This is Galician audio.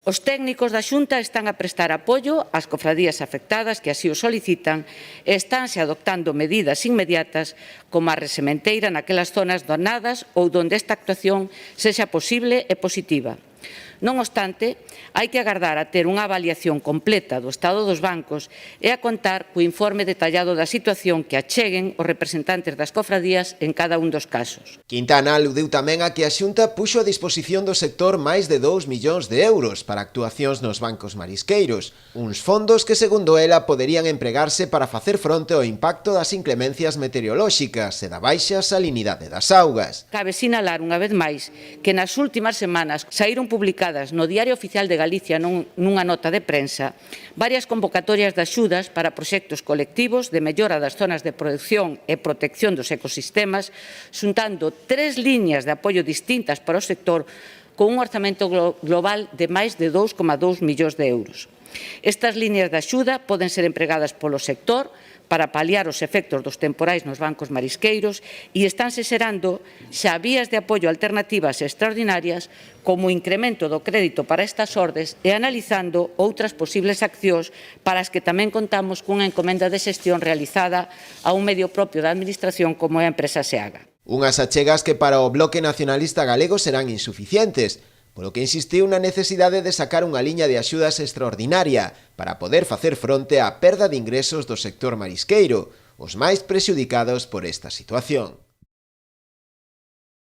Os técnicos da Xunta están a prestar apoio ás cofradías afectadas que así o solicitan e estánse adoptando medidas inmediatas como a resementeira naquelas zonas donadas ou donde esta actuación sexa posible e positiva. Non obstante, hai que agardar a ter unha avaliación completa do estado dos bancos e a contar co informe detallado da situación que acheguen os representantes das cofradías en cada un dos casos. Quintana aludiu tamén a que a Xunta puxo a disposición do sector máis de 2 millóns de euros para actuacións nos bancos marisqueiros, uns fondos que, segundo ela, poderían empregarse para facer fronte ao impacto das inclemencias meteorolóxicas e da baixa salinidade das augas. Cabe sinalar unha vez máis que nas últimas semanas saíron publicadas no Diario Oficial de Galicia nunha nota de prensa varias convocatorias de axudas para proxectos colectivos de mellora das zonas de produción e protección dos ecosistemas, xuntando 3 liñas de apoio distintas para o sector con un orzamento global de máis de 2,2 millóns de euros. Estas liñas de axuda poden ser empregadas polo sector para paliar os efectos dos temporais nos bancos marisqueiros e estánse xerando xa vías de apoio alternativas extraordinarias como o incremento do crédito para estas ordes e analizando outras posibles accións para as que tamén contamos cunha encomenda de xestión realizada a un medio propio da Administración como é a empresa Seaga. Unhas achegas que para o Bloque Nacionalista Galego serán insuficientes, polo que insistiu na necesidade de sacar unha liña de axudas extraordinaria para poder facer fronte á perda de ingresos do sector marisqueiro, os máis prexudicados por esta situación.